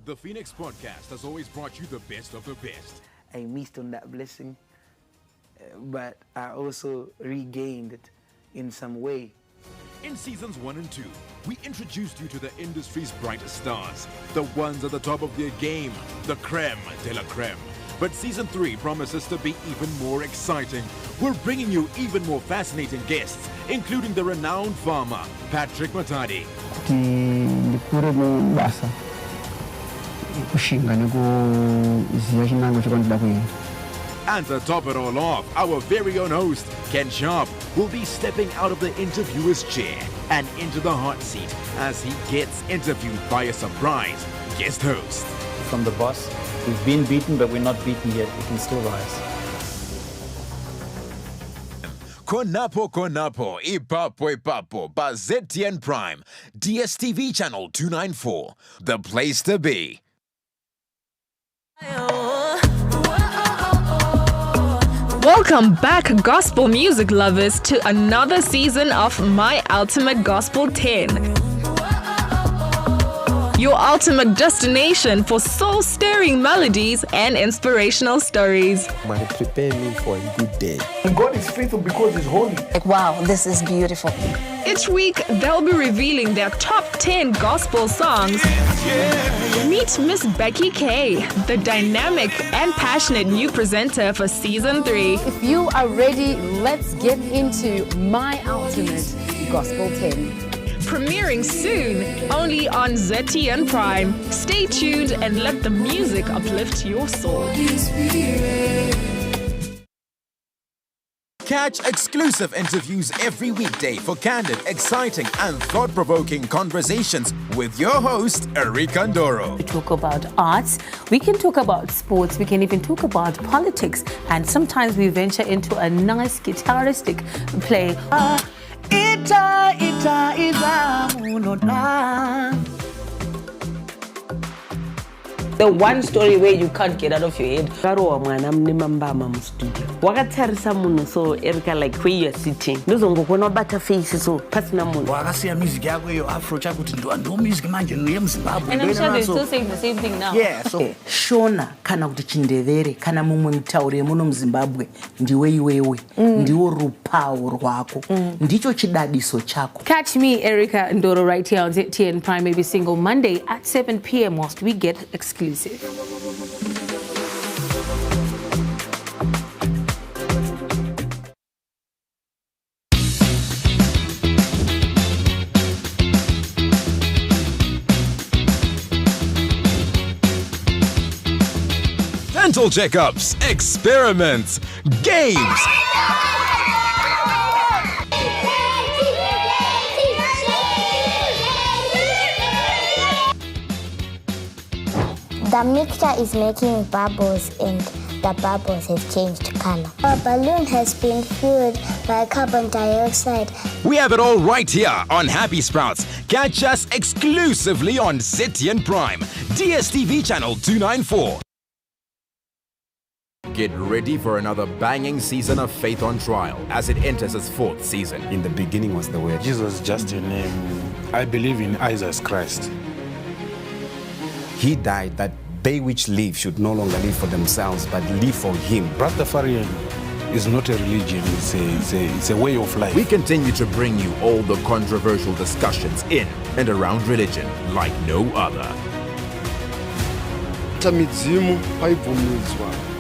The Phoenix Podcast has always brought you the best of the best. I missed on that blessing, but I also regained it in some way. In seasons 1 and 2, we introduced you to the industry's brightest stars, the ones at the top of their game, the creme de la creme. But season 3 promises to be even more exciting. We're bringing you even more fascinating guests, including the renowned farmer, Patrick Matadi. And to top it all off, our very own host, Ken Sharp, will be stepping out of the interviewer's chair and into the hot seat as he gets interviewed by a surprise guest host. From the boss, we've been beaten, but we're not beaten yet. We can still rise. Konapo, ipapo, Bazetian Prime, DSTV channel 294, the place to be. Welcome back, gospel music lovers, to another season of My Ultimate Gospel 10. Your ultimate destination for soul-stirring melodies and inspirational stories. Might prepare me for a good day. God is faithful because He's holy. Wow, this is beautiful. Each week, they'll be revealing their top 10 gospel songs. Meet Miss Becky K, the dynamic and passionate new presenter for Season 3. If you are ready, let's get into My Ultimate Gospel 10. Premiering soon, only on ZTN Prime. Stay tuned and let the music uplift your soul. Catch exclusive interviews every weekday for candid, exciting, and thought-provoking conversations with your host, Erika Ndoro. We talk about arts, we can talk about sports, we can even talk about politics, and sometimes we venture into a nice guitaristic play. The one story where you can't get out of your head. Wakatarisa munhu so Erika like where you are sitting. Ndozongokona bata face so pasina munhu. Wakasiya music yako yo Afro chakuti ndo music manje no yeMzimbabwe. And I'm sure they're still saying the same thing now. Yeah, so Shona kana kuti chindevere kana mumwe mutaure muno muZimbabwe ndiwe iwewe ndiwo rupawo rwako ndicho chidadiso chako. Catch me, Erika Ndoro, right here on ZTN Prime every single Monday at 7 p.m. whilst we get exclusive. Dental checkups, experiments, games. The mixture is making bubbles and the bubbles have changed color. Our balloon has been filled by carbon dioxide. We have it all right here on Happy Sprouts. Catch us exclusively on ZTN Prime, DSTV channel 294. Get ready for another banging season of Faith on Trial as it enters its 4th season. In the beginning was the Word. Jesus is just a name. I believe in Jesus Christ. He died that they which live should no longer live for themselves, but live for Him. Rastafarian is not a religion, it's a way of life. We continue to bring you all the controversial discussions in and around religion like no other.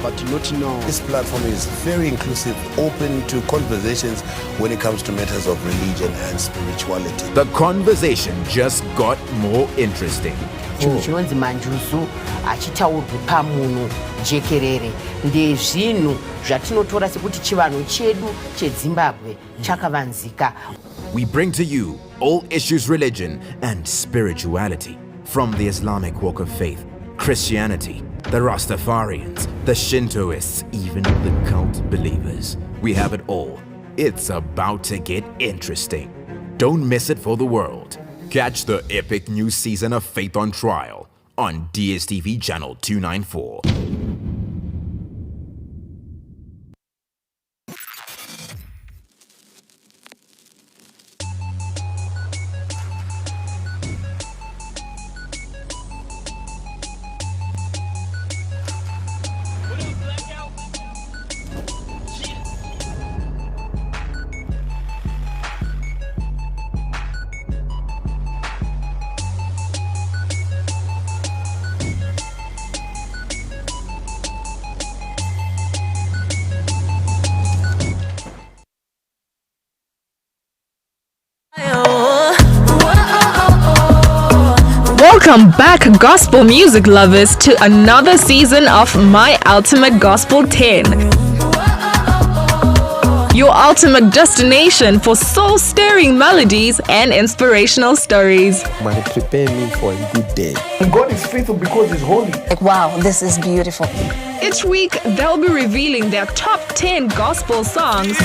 But not now. This platform is very inclusive, open to conversations when it comes to matters of religion and spirituality. The conversation just got more interesting. Chinonzi manjusu achitaurwa pamunhu jekerere ndezvinhu zvatinotora sekuti chivanhu chedu cheZimbabwe chakavanzika. We bring to you all issues religion and spirituality, from the Islamic walk of faith, Christianity, the Rastafarians, the Shintoists, even the cult believers. We have it all. It's about to get interesting. Don't miss it for the world. Catch the epic new season of Faith on Trial on DSTV channel 294. Welcome back, gospel music lovers, to another season of My Ultimate Gospel 10. Your ultimate destination for soul-stirring melodies and inspirational stories. Man, prepare me for a good day. And God is faithful because He's holy. Like, wow, this is beautiful. Each week, they'll be revealing their top 10 gospel songs.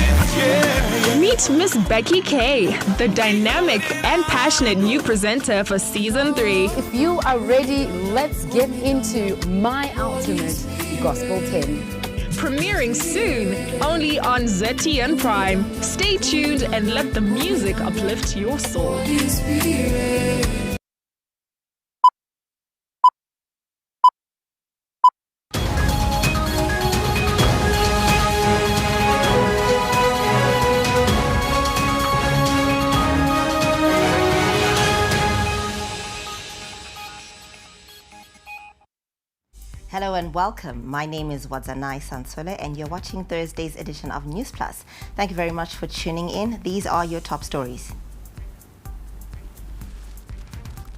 Meet Miss Becky K, the dynamic and passionate new presenter for Season 3. If you are ready, let's get into My Ultimate Gospel 10. Premiering soon, only on ZTN Prime. Stay tuned and let the music uplift your soul. Hello and welcome. My name is Wadzanai Sansole and you're watching Thursday's edition of Newsplus. Thank you very much for tuning in. These are your top stories.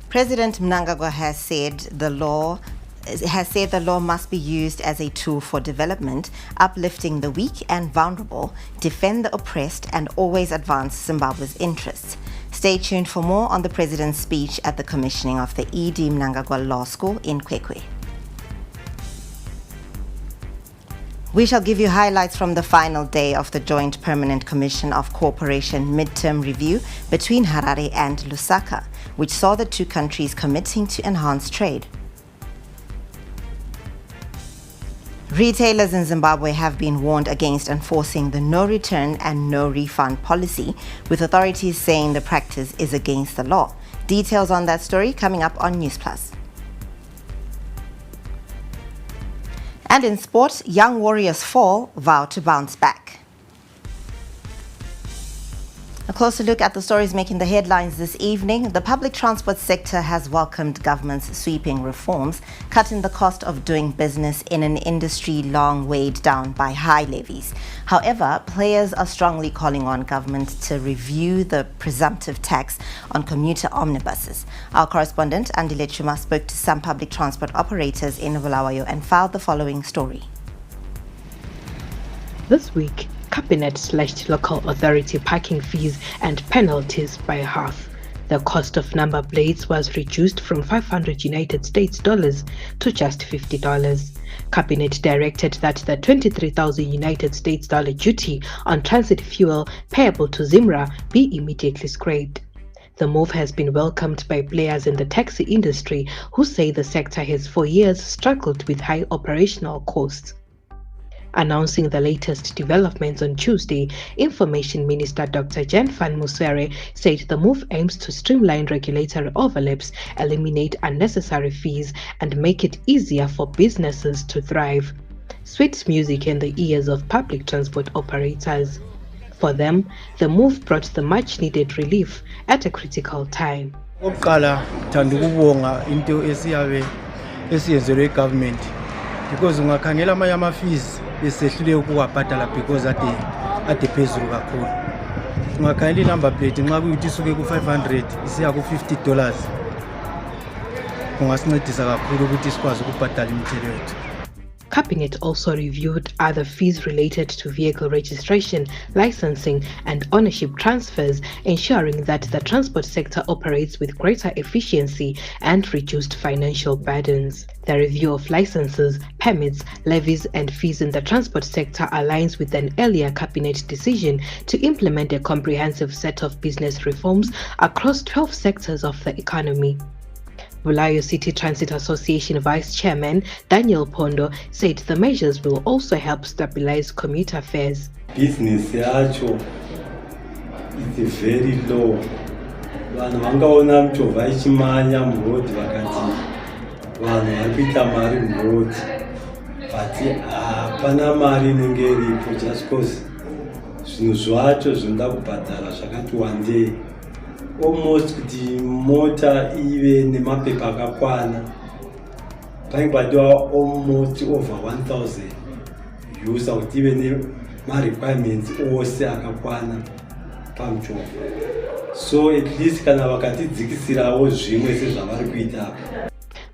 President Mnangagwa has said the law must be used as a tool for development, uplifting the weak and vulnerable, defend the oppressed, and always advance Zimbabwe's interests. Stay tuned for more on the president's speech at the commissioning of the E.D. Mnangagwa Law School in Kwekwe. We shall give you highlights from the final day of the Joint Permanent Commission of Cooperation midterm review between Harare and Lusaka, which saw the two countries committing to enhance trade. Retailers in Zimbabwe have been warned against enforcing the no return and no refund policy, with authorities saying the practice is against the law. Details on that story coming up on Newsplus. And in sport, young warriors fall, vow to bounce back. A closer look at the stories making the headlines this evening. The public transport sector has welcomed government's sweeping reforms, cutting the cost of doing business in an industry long weighed down by high levies. However, players are strongly calling on government to review the presumptive tax on commuter omnibuses. Our correspondent, Andile Chuma, spoke to some public transport operators in Bulawayo and filed the following story. This week, Cabinet slashed local authority parking fees and penalties by half. The cost of number plates was reduced from $500 United States dollars to just $50. Cabinet directed that the 23,000 United States dollar duty on transit fuel payable to Zimra be immediately scrapped. The move has been welcomed by players in the taxi industry who say the sector has for years struggled with high operational costs. Announcing the latest developments on Tuesday, Information Minister Dr. Jan van Musere said the move aims to streamline regulatory overlaps, eliminate unnecessary fees, and make it easier for businesses to thrive. Sweet music in the ears of public transport operators. For them, the move brought the much-needed relief at a critical time. Because ungakhangela amanye ama-fees besehlule ukuwabhadala because ade phezulu kakhulu. Ungakhangela i-number plate nxa kuyukuthi isuke ku-500 isiya ku-$50, kungasincedisa kakhulu ukuthi sikwazi ukubhadala imithelo yethu. Cabinet also reviewed other fees related to vehicle registration, licensing, and ownership transfers, ensuring that the transport sector operates with greater efficiency and reduced financial burdens. The review of licenses, permits, levies, and fees in the transport sector aligns with an earlier cabinet decision to implement a comprehensive set of business reforms across 12 sectors of the economy. Bulawayo City Transit Association Vice Chairman Daniel Pondo said the measures will also help stabilize commuter fares. Business yacho is very low. Vanhu vangaona michovha ichimanya muroad vakati vanhu vari kuita mari muroad, but hapana mari inenge iripo just because zvinhu zvacho zvinoda kubhadhara zvakati wandei. Almost kuti mota ive nemapepa akakwana paingibhadwa almost over 1,000 user kuti ive nema-requirements ose akakwana pamuchovha. so at least kana vakatidzikisirawo zvimwe sezvavari kuita.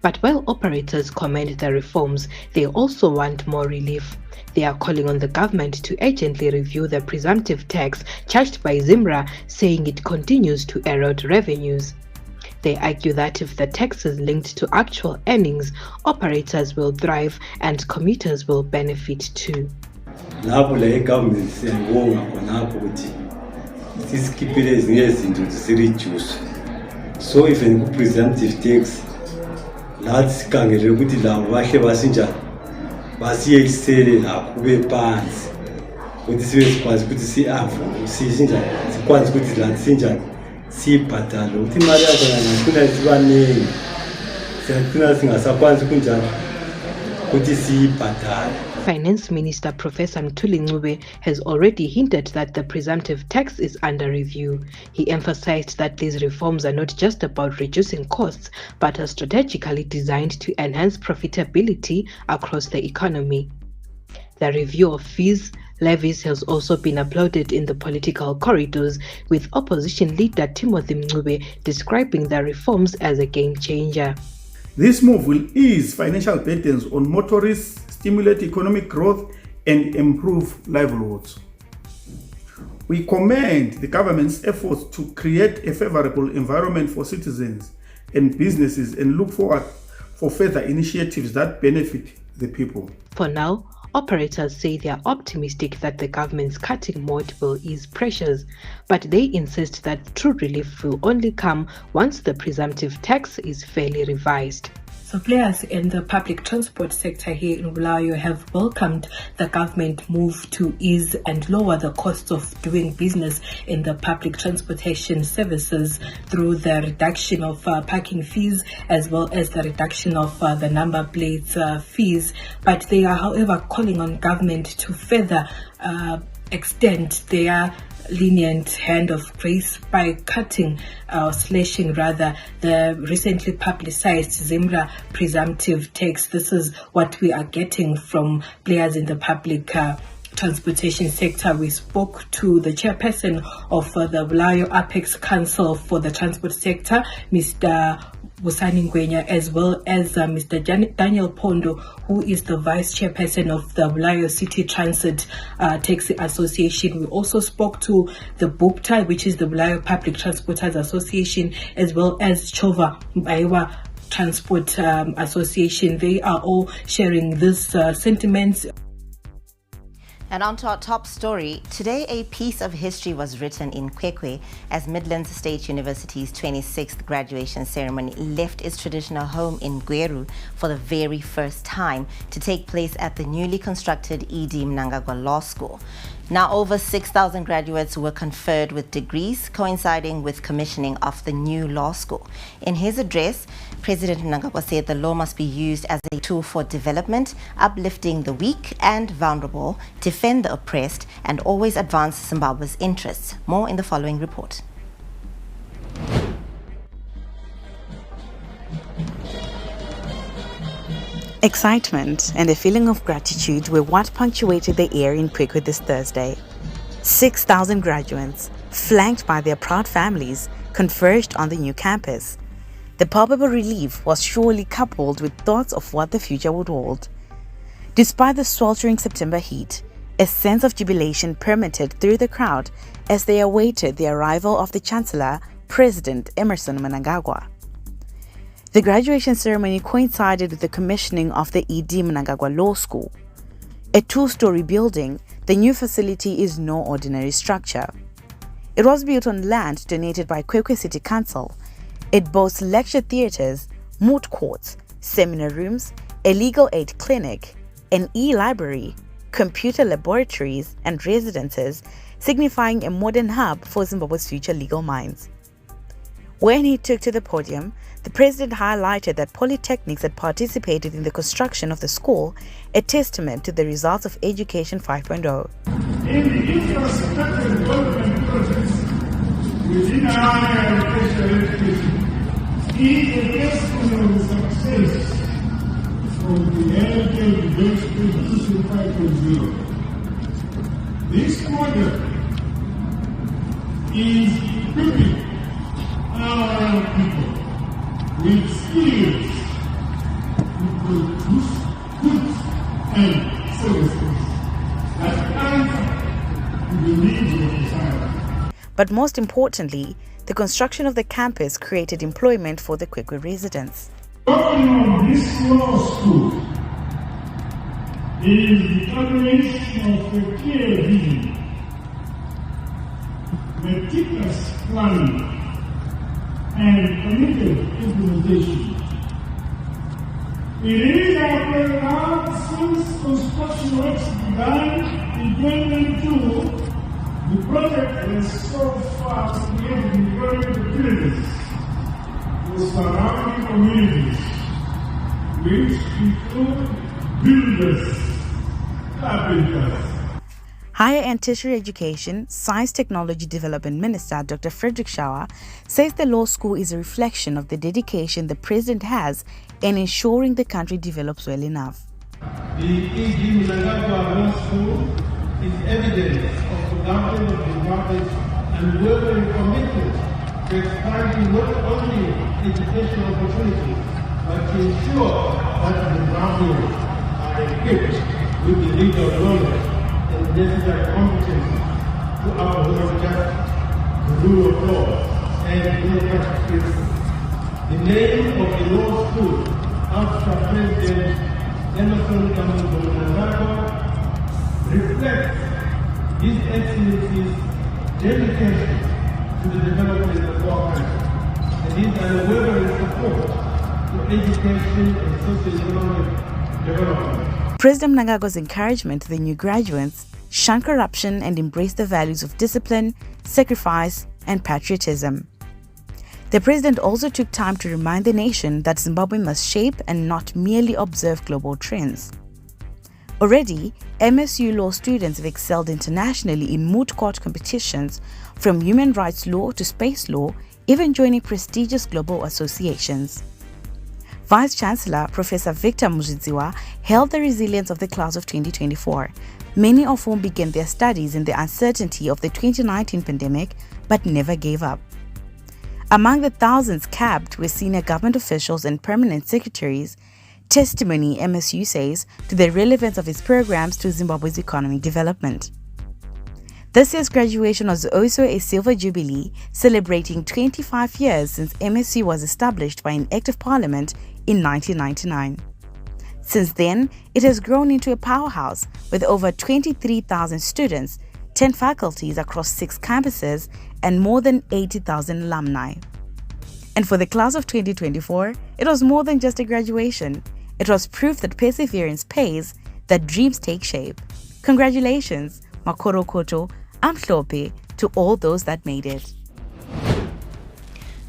But while operators commend the reforms, they also want more relief. They are calling on the government to urgently review the presumptive tax charged by Zimra, saying it continues to erode revenues. They argue that if the tax is linked to actual earnings, operators will thrive and commuters will benefit too. Lapho le government siyayibonga khonapho ukuthi sisikhiphile ezinye izinto zisireduce. So even ku-presumptive tax lathi sikhangele ukuthi labo bahle basinjani basiyekisele la kube phansi ukuthi sibe sikwazi ukuthi sinjani sikwazi ukuthi lathi sinjani siyibhadale ukuthi imali yakhona ngifuna sibaningi siyafuna singasakwazi kunjani ukuthi siyibhadale. Finance Minister Professor Mthuli Ncube has already hinted that the presumptive tax is under review. He emphasized that these reforms are not just about reducing costs, but are strategically designed to enhance profitability across the economy. The review of fees, levies has also been applauded in the political corridors, with opposition leader Timothy Ncube describing the reforms as a game changer. This move will ease financial burdens on motorists, stimulate economic growth, and improve livelihoods. We commend the government's efforts to create a favorable environment for citizens and businesses and look forward for further initiatives that benefit the people. For now, operators say they are optimistic that the government's cutting mode will ease pressures, but they insist that true relief will only come once the presumptive tax is fairly revised. So players in the public transport sector here in Bulawayo have welcomed the government move to ease and lower the cost of doing business in the public transportation services through the reduction of parking fees as well as the reduction of the number plates fees. But they are, however, calling on government to further extend their lenient hand of grace by cutting or slashing rather the recently publicized Zimra presumptive tax. This is what we are getting from players in the public transportation sector. We spoke to the chairperson of the Bulawayo Apex Council for the Transport Sector, Mr. Busani Ngwenya, as well as Mr. Daniel Pondo, who is the vice chairperson of the Bulawayo City Transit Taxi Association. We also spoke to the BUPTA, which is the Bulawayo Public Transporters Association, as well as Chova Mbaiwa Transport Association. They are all sharing this sentiments. And on to our top story. Today, a piece of history was written in Kwekwe as Midlands State University's 26th graduation ceremony left its traditional home in Gweru for the very first time to take place at the newly constructed E.D. Mnangagwa Law School. Now, over 6,000 graduates were conferred with degrees, coinciding with commissioning of the new law school. In his address, President Mnangagwa said the law must be used as a tool for development, uplifting the weak and vulnerable, defend the oppressed, and always advance Zimbabwe's interests. More in the following report. Excitement and a feeling of gratitude were what punctuated the air in Kwekwe this Thursday. 6,000 graduates, flanked by their proud families, converged on the new campus. The palpable relief was surely coupled with thoughts of what the future would hold. Despite the sweltering September heat, a sense of jubilation permeated through the crowd as they awaited the arrival of the Chancellor, President Emmerson Mnangagwa. The graduation ceremony coincided with the commissioning of the E.D. Mnangagwa Law School. A two-story building, the new facility is no ordinary structure. It was built on land donated by Kwekwe City Council. It boasts lecture theatres, moot courts, seminar rooms, a legal aid clinic, an e-library, computer laboratories and residences, signifying a modern hub for Zimbabwe's future legal minds. When he took to the podium, the president highlighted that polytechnics had participated in the construction of the school, a testament to the results of Education 5.0. In the infrastructure development projects within higher education is a testimony of success from the Education 5.0. This project is equipping produce goods and services that answer to the needs of society. But most importantly, the construction of the campus created employment for the Kwekwe residents. Working on this law school is the culmination of a clear vision, meticulous planning, and committed implementation. It is our prayer now, since construction works began in 2022, the project has so far created employment opportunities for surrounding communities, which include builders, carpenters. Higher and Tertiary Education, Science Technology Development Minister Dr. Frederick Shawa says the law school is a reflection of the dedication the President has in ensuring the country develops well enough. The E.G. Mnangagwa Law School is evidence of the government of Zimbabwe's unwavering commitment to expanding not only educational opportunities, but to ensure that Zimbabweans are equipped with the legal knowledge and necessary competence to uphold justice, the rule of law, and democratic principles. The name of the law school, after President Emerson Mnangagwa, reflects His Excellency's dedication to the development of our country and his unwavering support to education and socio-economic development. President Mnangagwa's encouragement to the new graduates shun corruption and embrace the values of discipline, sacrifice, and patriotism. The president also took time to remind the nation that Zimbabwe must shape and not merely observe global trends. Already, MSU law students have excelled internationally in moot court competitions, from human rights law to space law, even joining prestigious global associations. Vice-Chancellor Professor Victor Muzidziwa hailed the resilience of the class of 2024, many of whom began their studies in the uncertainty of the 2019 pandemic but never gave up. Among the thousands capped were senior government officials and permanent secretaries, testimony, MSU says, to the relevance of its programs to Zimbabwe's economic development. This year's graduation was also a silver jubilee, celebrating 25 years since MSU was established by an Act of Parliament in 1999. Since then, it has grown into a powerhouse with over 23,000 students, 10 faculties across 6 campuses, and more than 80,000 alumni. And for the class of 2024, it was more than just a graduation. It was proof that perseverance pays, that dreams take shape. Congratulations, Makoro Koto, Amhlope, to all those that made it.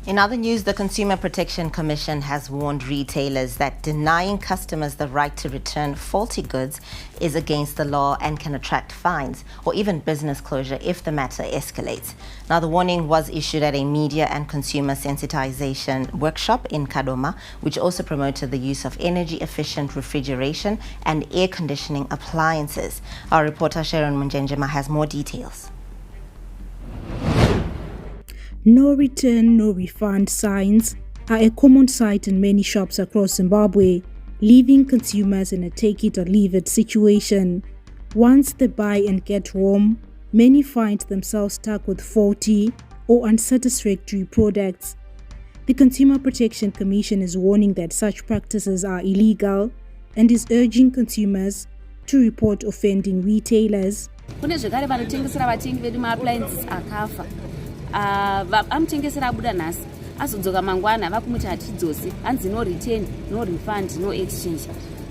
In other news, the Consumer Protection Commission has warned retailers that denying customers the right to return faulty goods is against the law and can attract fines or even business closure if the matter escalates. Now, the warning was issued at a media and consumer sensitization workshop in Kadoma, which also promoted the use of energy-efficient refrigeration and air conditioning appliances. Our reporter Sharon Munjenjema has more details. No return, no refund signs are a common sight in many shops across Zimbabwe, leaving consumers in a take-it-or-leave-it situation. Once they buy and get home, many find themselves stuck with faulty or unsatisfactory products. The Consumer Protection Commission is warning that such practices are illegal and is urging consumers to report offending retailers. Amutengesera abuda nhasi azodzoka mangwana vakumuti hatidzosi hanzi no return no refund no exchange.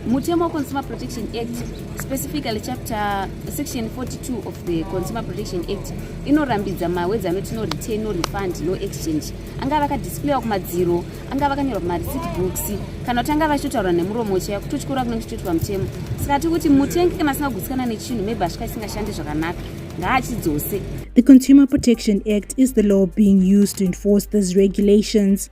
Mutemo of Consumer Protection Act, specifically chapter section 42 of the Consumer Protection Act, inorambidza mawedzi anoti no return no refund no exchange. Anga vakadisplayiwa kumadziro, anga vakanyorwa kumareceipt books, kana kuti anga vachitotaura nemuromo chaiwo kutotyora kunenge kuchitoitwa mutemo. Saka tiri kuti mutengi kana asingagutsikana nechinhu maybe asvika isingashande zvakanaka ngaachidzose. The Consumer Protection Act is the law being used to enforce these regulations.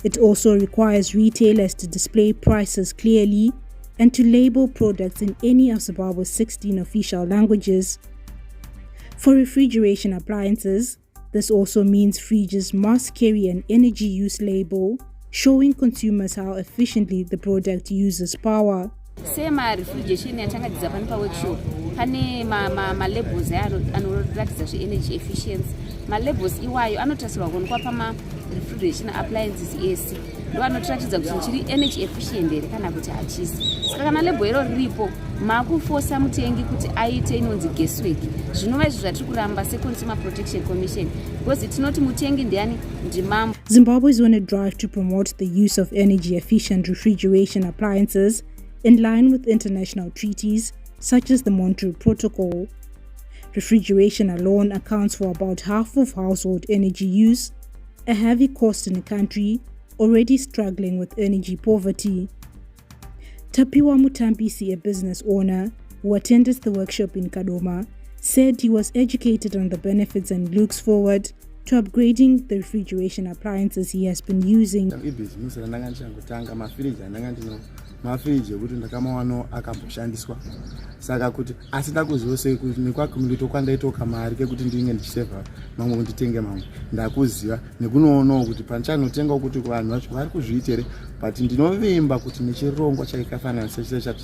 It also requires retailers to display prices clearly and to label products in any of Zimbabwe's 16 official languages. For refrigeration appliances, this also means fridges must carry an energy use label showing consumers how efficiently the product uses power. Refrigeration yatangadzisa pani paworkshop pane malabels anoratidza zve-energy efficiency. Malabels iwayo anotarisirwa kuonekwa pama-refrigeration appliances ese ndo anotiratidza kuti chiri energy efficient here kana kuti hachisi. Saka kana label iro riripo makufosa mutengi kuti aite inonzi guesswork. Zvinova izvo zvatiri kuramba seConsumer Protection Commission because tinoti mutengi ndiani ndimambo. Zimbabwe is on a drive to promote the use of energy efficient refrigeration appliances in line with international treaties such as the Montreal Protocol. Refrigeration alone accounts for about half of household energy use, a heavy cost in a country already struggling with energy poverty. Tapiwa Mutambisi, a business owner who attended the workshop in Kadoma, said he was educated on the benefits and looks forward to upgrading the refrigeration appliances he has been using. Mafriji ekuti ndakamawano akamboshandiswa saka kuti asina kuzose kuti nekwakumulito kwandaitoka mari kekuti ndinge ndichiseva mamwe nditenge mamwe ndakuziva nekunoonawo kuti panchanotenga kuti vanhu vacho vari kuzviitere but ndinovimba kuti nechirongo chaikafanana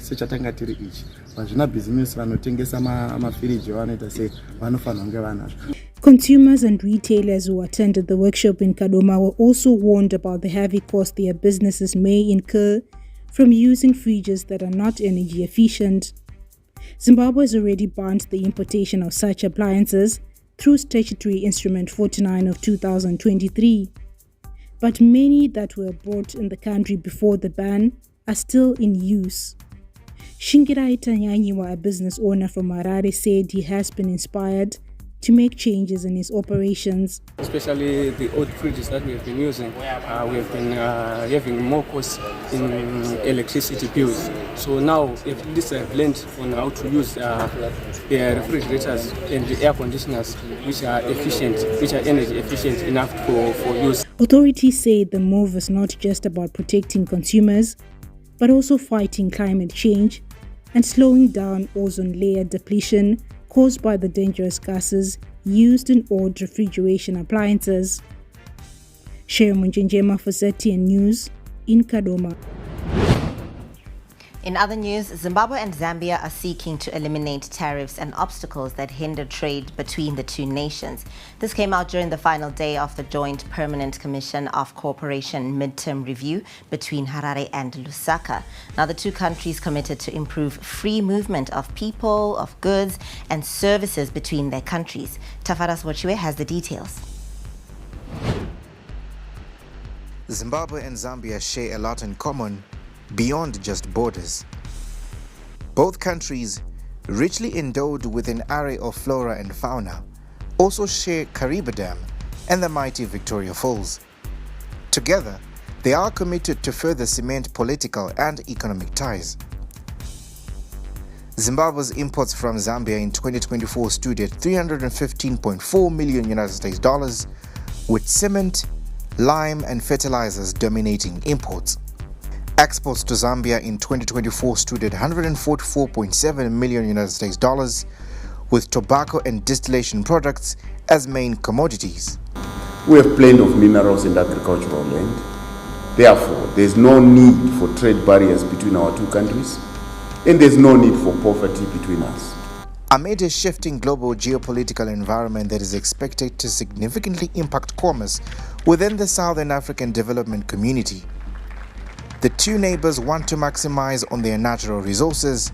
sechatanga tiri ichi vazvina bhizinesi vanotengesa mafiriji vanoita sei vanofanira kunge vanazvo. Consumers and retailers who attended the workshop in Kadoma were also warned about the heavy cost their businesses may incur from using fridges that are not energy efficient. Zimbabwe has already banned the importation of such appliances through Statutory Instrument 49 of 2023. But many that were bought in the country before the ban are still in use. Shingirai Tanyanyiwa, a business owner from Harare, said he has been inspired to make changes in his operations. Especially the old fridges that we have been using, we have been having more costs in electricity bills. So now at least I've learned on how to use the refrigerators and the air conditioners which are efficient, which are energy efficient enough for use. Authorities say the move is not just about protecting consumers, but also fighting climate change and slowing down ozone layer depletion caused by the dangerous gases used in old refrigeration appliances. Shere Munjenjema for ZTN News in Kadoma. In other news, Zimbabwe and Zambia are seeking to eliminate tariffs and obstacles that hinder trade between the two nations. This came out during the final day of the Joint Permanent Commission of Cooperation midterm review between Harare and Lusaka. Now, the two countries committed to improve free movement of people, of goods, and services between their countries. Tafaras Wachiwe has the details. Zimbabwe and Zambia share a lot in common beyond just borders. Both countries, richly endowed with an array of flora and fauna, also share Kariba Dam and the mighty Victoria Falls. Together, they are committed to further cement political and economic ties. Zimbabwe's imports from Zambia in 2024 stood at $315.4 million United States dollars, with cement, lime and fertilizers dominating imports. Exports to Zambia in 2024 stood at $144.7 million United States dollars, with tobacco and distillation products as main commodities. We have plenty of minerals and agricultural land. Therefore, there is no need for trade barriers between our two countries, and there is no need for poverty between us. Amid a shifting global geopolitical environment that is expected to significantly impact commerce within the Southern African development community, the two neighbors want to maximize on their natural resources,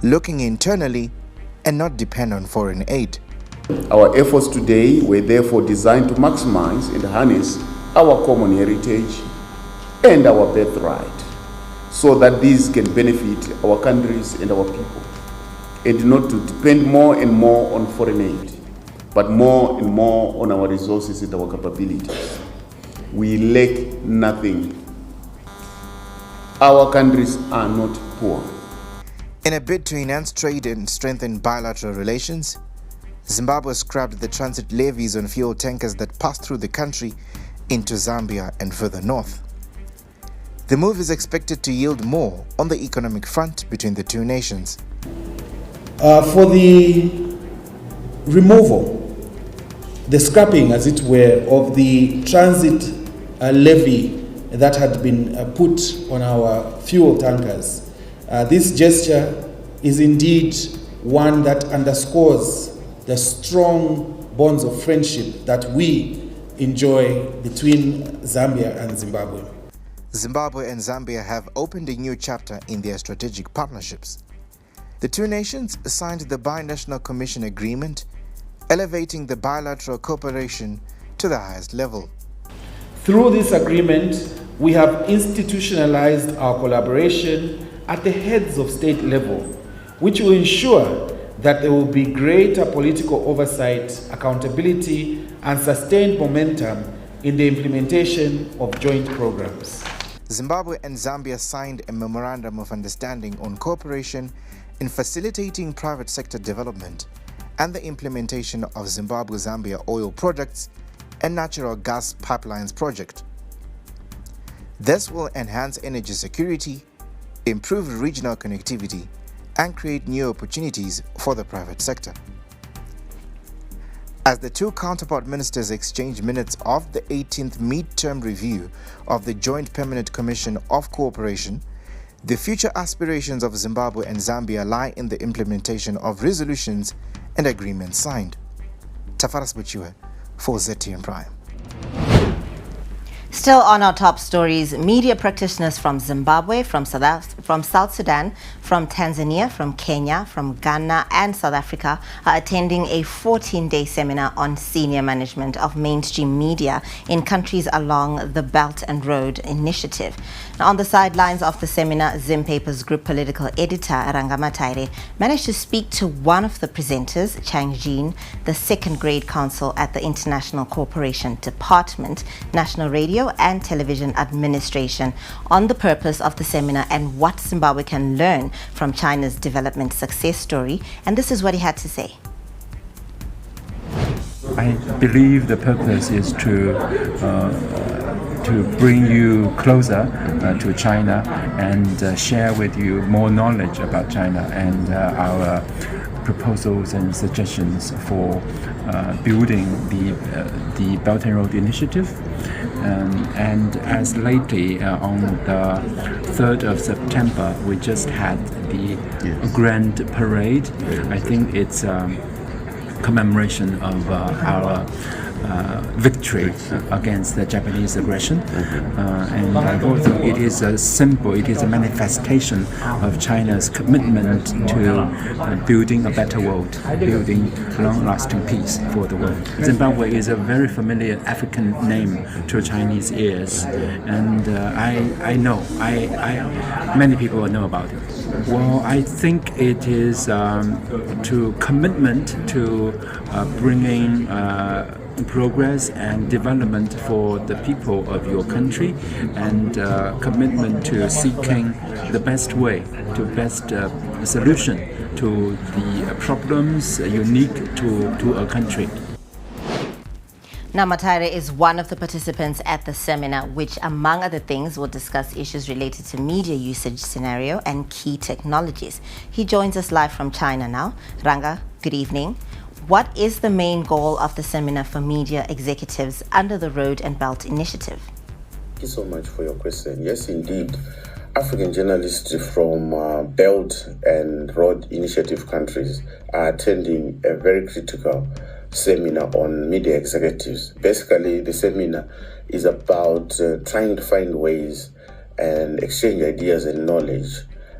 looking internally and not depend on foreign aid. Our efforts today were therefore designed to maximize and harness our common heritage and our birthright, so that these can benefit our countries and our people, and not to depend more and more on foreign aid, but more and more on our resources and our capabilities. We lack nothing. Our countries are not poor. In a bid to enhance trade and strengthen bilateral relations, Zimbabwe scrapped the transit levies on fuel tankers that pass through the country into Zambia and further north. The move is expected to yield more on the economic front between the two nations. For the removal, the scrapping, as it were, of the transit levy that had been put on our fuel tankers. This gesture is indeed one that underscores the strong bonds of friendship that we enjoy between Zambia and Zimbabwe. Zimbabwe and Zambia have opened a new chapter in their strategic partnerships. The two nations signed the Binational Commission Agreement, elevating the bilateral cooperation to the highest level. Through this agreement, we have institutionalized our collaboration at the heads of state level, which will ensure that there will be greater political oversight, accountability, and sustained momentum in the implementation of joint programs. Zimbabwe and Zambia signed a memorandum of understanding on cooperation in facilitating private sector development and the implementation of Zimbabwe-Zambia oil projects and natural gas pipelines project. This will enhance energy security, improve regional connectivity, and create new opportunities for the private sector. As the two counterpart ministers exchange minutes of the 18th midterm review of the Joint Permanent Commission of Cooperation, the future aspirations of Zimbabwe and Zambia lie in the implementation of resolutions and agreements signed. Tafaras Buchiwe for ZTN Prime. Still on our top stories, media practitioners from Zimbabwe, from South Sudan, from Tanzania, from Kenya, from Ghana and South Africa are attending a 14-day seminar on senior management of mainstream media in countries along the Belt and Road Initiative. Now, on the sidelines of the seminar, Zim Paper's group political editor, Ranga Mataire, managed to speak to one of the presenters, Chang Jin, the second grade counsel at the International Cooperation Department, National Radio and Television Administration, on the purpose of the seminar and what Zimbabwe can learn from China's development success story. And this is what he had to say. I believe the purpose is to bring you closer to China and share with you more knowledge about China and our proposals and suggestions for building the Belt and Road Initiative. And as lately on the 3rd of September, we just had the Grand Parade. I think it's commemoration of our victory against the Japanese aggression, and I thought it is a symbol, it is a manifestation of China's commitment to building a better world, building long-lasting peace for the world. Zimbabwe is a very familiar African name to Chinese ears, and I know many people know about it. Well, I think it is to commitment to bringing progress and development for the people of your country, and commitment to seeking the best way, to best solution to the problems unique to a country. Mataire is one of the participants at the seminar, which, among other things, will discuss issues related to media usage scenario and key technologies. He joins us live from China now. Ranga, good evening. What is the main goal of the seminar for media executives under the Road and Belt Initiative? Thank you so much for your question. Yes, indeed. African journalists from Belt and Road Initiative countries are attending a very critical seminar on media executives. Basically, the seminar is about trying to find ways and exchange ideas and knowledge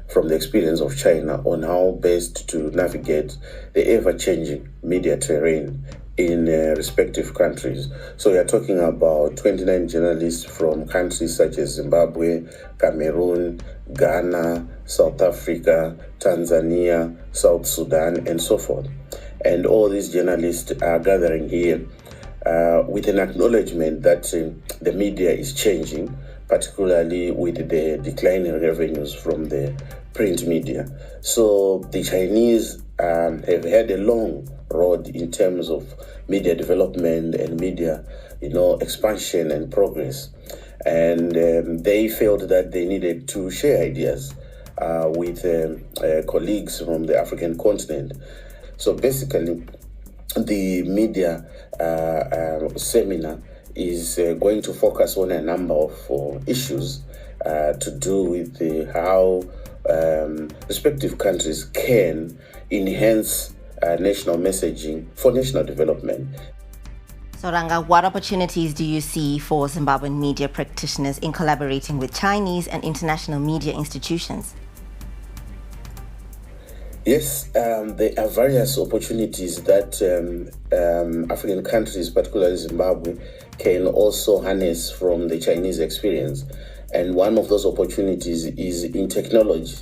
from the experience of China on how best to navigate the ever-changing media terrain in respective countries. So we are talking about 29 journalists from countries such as Zimbabwe, Cameroon, Ghana, South Africa, Tanzania, South Sudan, and so forth. And all these journalists are gathering here with an acknowledgement that the media is changing, particularly with the declining revenues from the print media. So the Chinese have had a long road in terms of media development and media, expansion and progress. And they felt that they needed to share ideas with colleagues from the African continent. So basically, the media seminar is going to focus on a number of issues to do with how respective countries can enhance national messaging for national development. So Ranga, what opportunities do you see for Zimbabwean media practitioners in collaborating with Chinese and international media institutions? Yes, there are various opportunities that African countries, particularly Zimbabwe, can also harness from the Chinese experience. And one of those opportunities is in technology.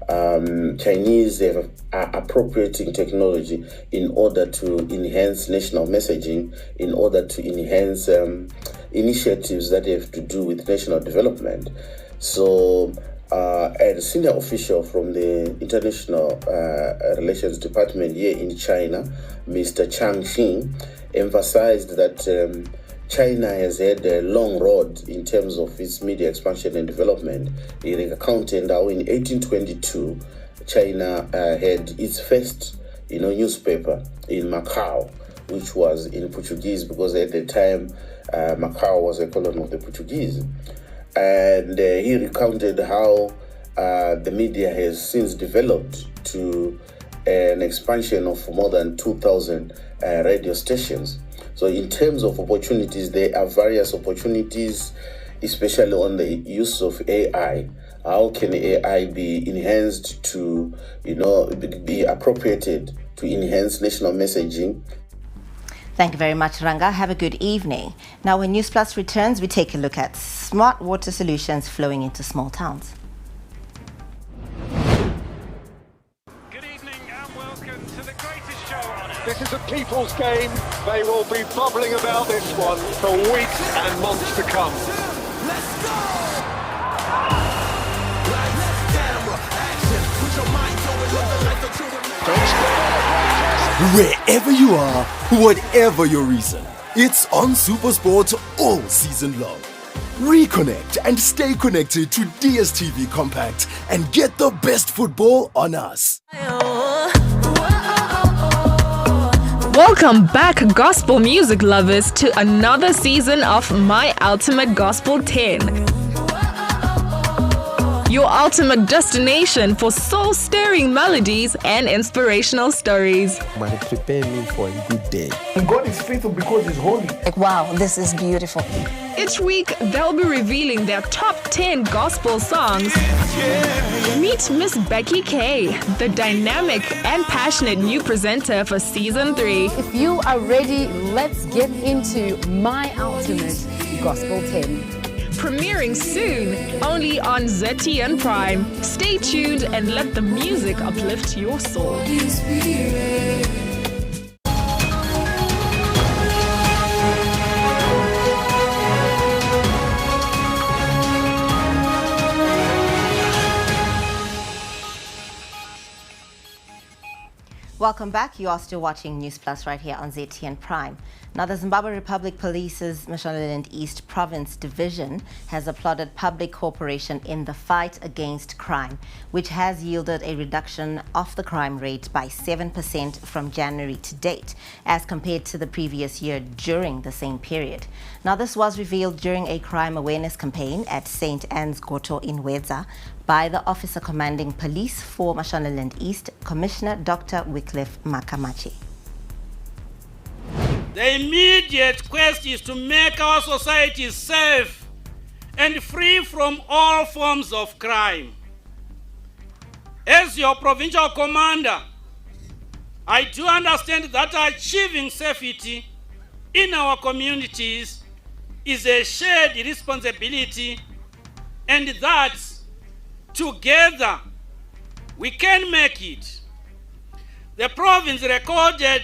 Chinese are appropriating technology in order to enhance national messaging, in order to enhance initiatives that have to do with national development. So a senior official from the International Relations Department here in China, Mr. Chang Xing, emphasized that China has had a long road in terms of its media expansion and development. He recounted how in 1822, China had its first newspaper in Macau, which was in Portuguese, because at the time Macau was a colony of the Portuguese. And he recounted how the media has since developed to an expansion of more than 2,000 radio stations. So in terms of opportunities, there are various opportunities, especially on the use of AI. How can AI be enhanced to, be appropriated to enhance national messaging? Thank you very much, Ranga. Have a good evening. Now, when Newsplus returns, we take a look at smart water solutions flowing into small towns. This is a people's game. They will be bubbling about this one for weeks and months to come. Let's go! Wherever you are, whatever your reason, it's on SuperSport all season long. Reconnect and stay connected to DSTV Compact and get the best football on us. Welcome back, gospel music lovers, to another season of My Ultimate Gospel 10. Your ultimate destination for soul-stirring melodies and inspirational stories. Man, prepare me for a good day. And God is faithful because He's holy. Wow, this is beautiful. Each week, they'll be revealing their top 10 gospel songs. Meet Miss Becky K, the dynamic and passionate new presenter for Season 3. If you are ready, let's get into My Ultimate Gospel 10. Premiering soon, only on ZTN Prime. Stay tuned and let the music uplift your soul. Welcome back. You are still watching Newsplus right here on ZTN Prime. Now, the Zimbabwe Republic Police's Mashonaland East Province Division has applauded public cooperation in the fight against crime, which has yielded a reduction of the crime rate by 7% from January to date, as compared to the previous year during the same period. Now, this was revealed during a crime awareness campaign at St. Anne's Goto in Wedza by the Officer Commanding Police for Mashonaland East, Commissioner Dr. Wycliffe Makamachi. The immediate quest is to make our society safe and free from all forms of crime. As your provincial commander, I do understand that achieving safety in our communities is a shared responsibility, and that together we can make it. The province recorded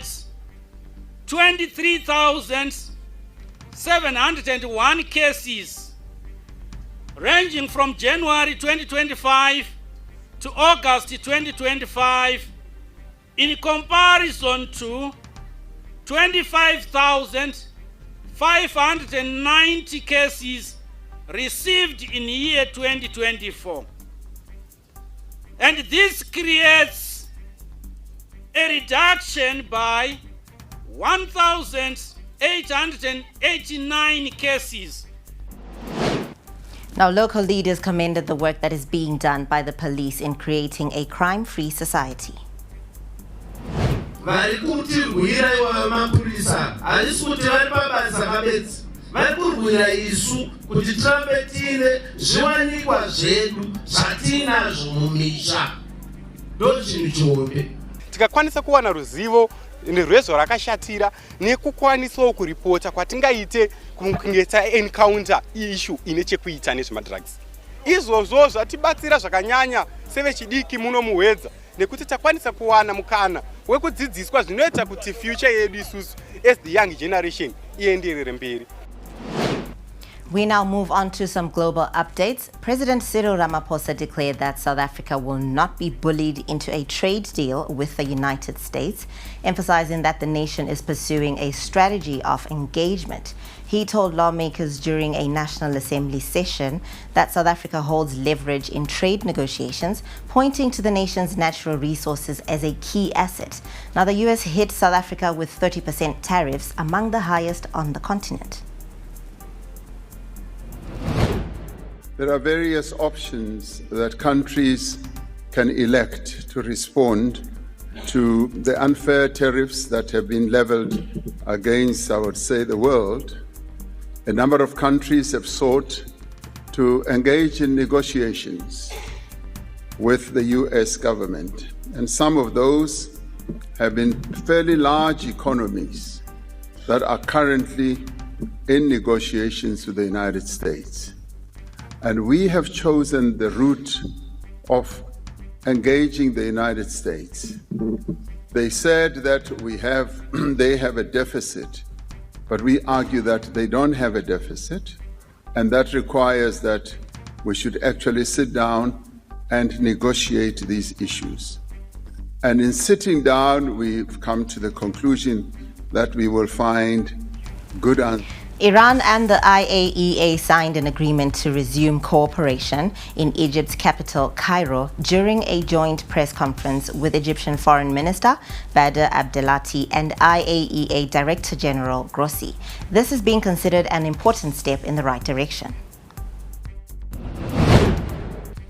23,701 cases, ranging from January 2025 to August 2025, in comparison to 25,590 cases received in year 2024. And this creates a reduction by 1,000 889 cases. Now, local leaders commended the work that is being done by the police in creating a crime-free society. tikakwanisa kuwana ruzivo nerwezo rakashatira nekukwanisawo kuripota kwatingaite kungetsa encounter issue ine chekuita nezvemadrugs. Izvozvo zvatibatsira zvakanyanya sevechidiki muno muhwedza nekuti takwanisa kuwana mukana wekudzidziswa zvinoita kuti future yedu isusu as the young generation ienderere mberi. We now move on to some global updates. President Cyril Ramaphosa declared that South Africa will not be bullied into a trade deal with the United States, emphasizing that the nation is pursuing a strategy of engagement. He told lawmakers during a National Assembly session that South Africa holds leverage in trade negotiations, pointing to the nation's natural resources as a key asset. Now, the US hit South Africa with 30% tariffs, among the highest on the continent. There are various options that countries can elect to respond to the unfair tariffs that have been leveled against, I would say, the world. A number of countries have sought to engage in negotiations with the US government, and some of those have been fairly large economies that are currently in negotiations with the United States. And we have chosen the route of engaging the United States. They said that they have a deficit, but we argue that they don't have a deficit, and that requires that we should actually sit down and negotiate these issues. And in sitting down, we've come to the conclusion that we will find good answers. Iran and the IAEA signed an agreement to resume cooperation in Egypt's capital, Cairo, during a joint press conference with Egyptian Foreign Minister Badr Abdelati and IAEA Director General Grossi. This is being considered an important step in the right direction.